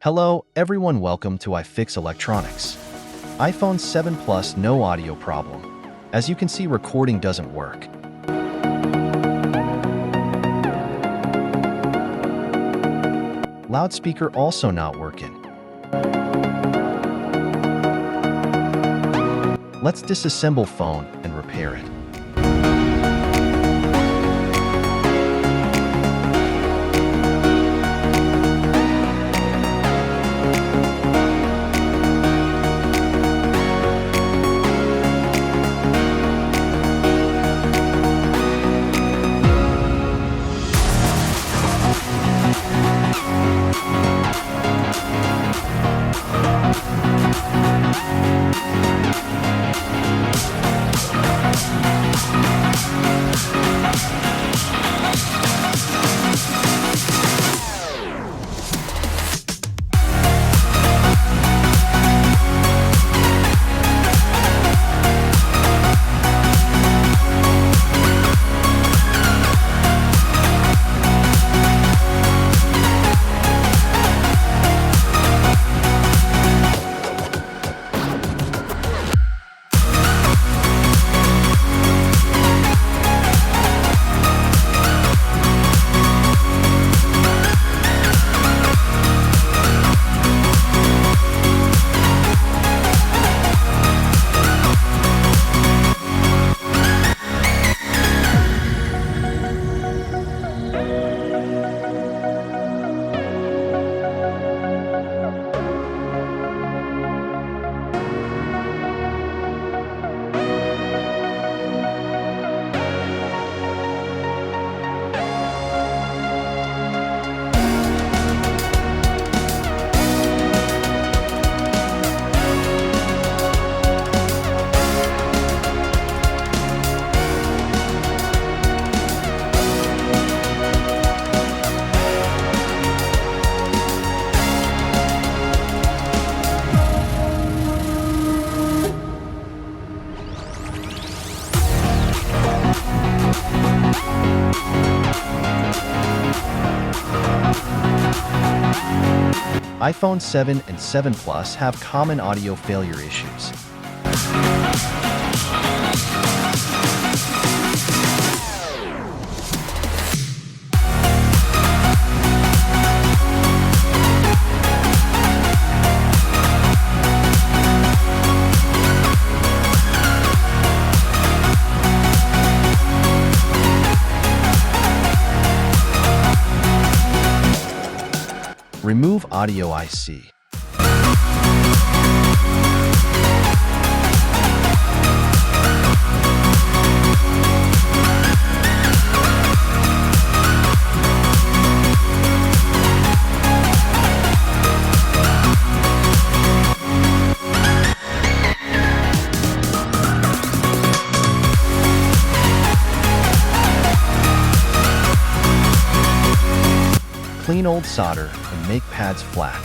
Hello, everyone. Welcome to Ifixx Electronics. iPhone 7 Plus, no audio problem. As you can see, recording doesn't work. Loudspeaker also not working. Let's disassemble phone and repair it. iPhone 7 and 7 Plus have common audio failure issues. Remove audio IC. Clean old solder and make pads flat.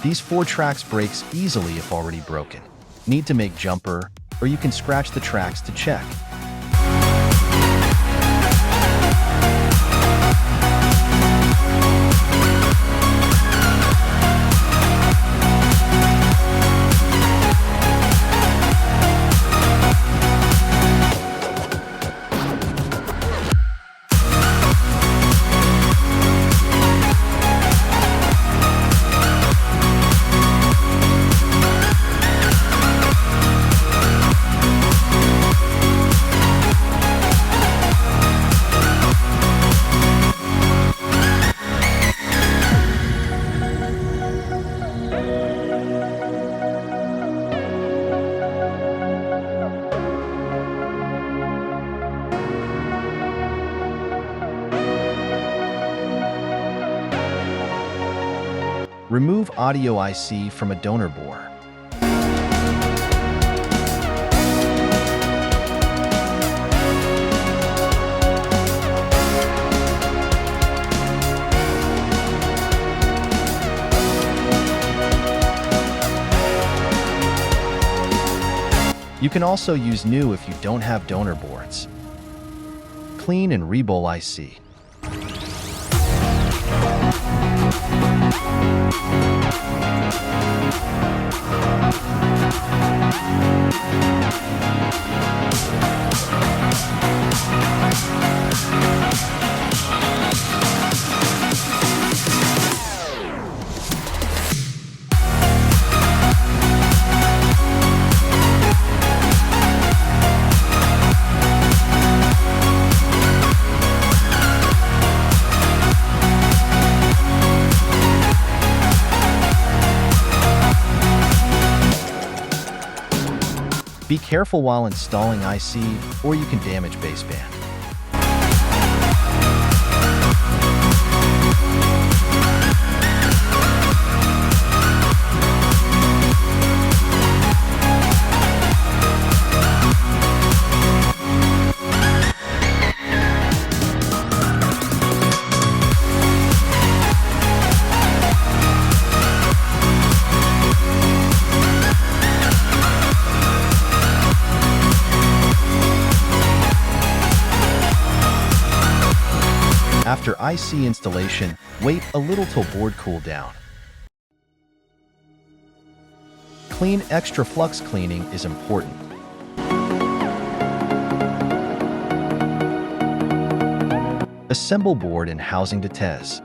These 4 tracks breaks easily if already broken. Need to make jumper, or you can scratch the tracks to check. Remove audio IC from a donor bore. You can also use new if you don't have donor boards. Clean and re-bowl IC. Be careful while installing IC, or you can damage baseband. After IC installation, wait a little till board cool down. Clean. Extra flux cleaning is important. Assemble board and housing to TES.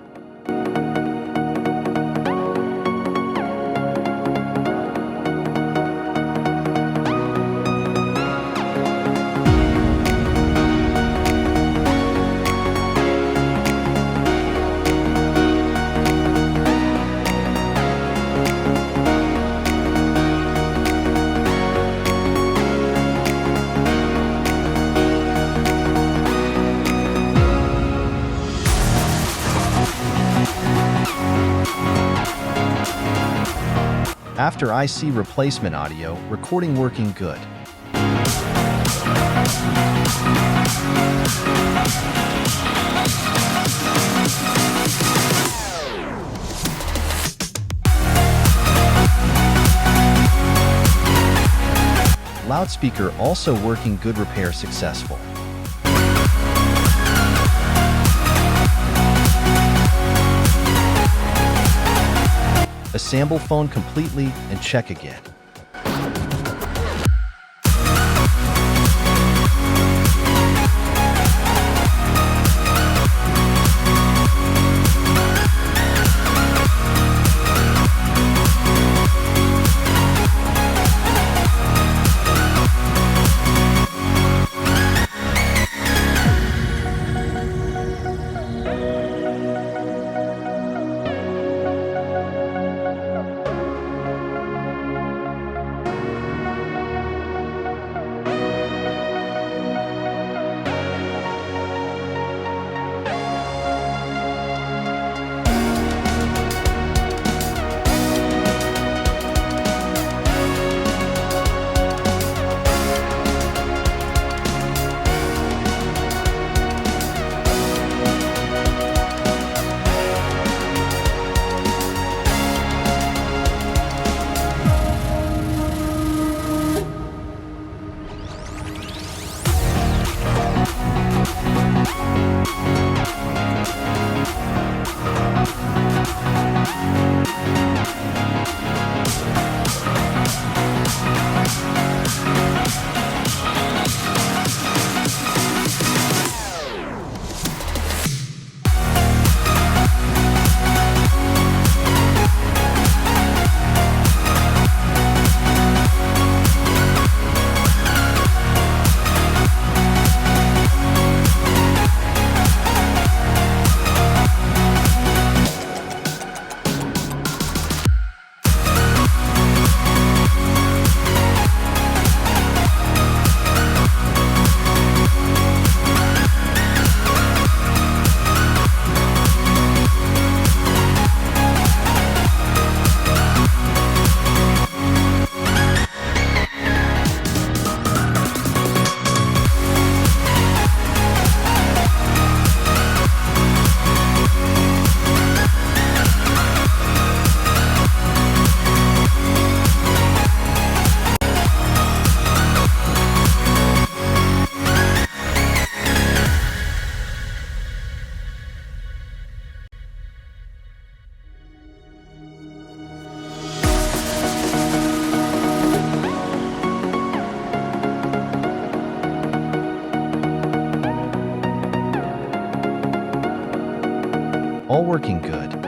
After IC replacement audio, recording working good. Loudspeaker also working good, repair successful. Assemble phone completely and check again. All working good.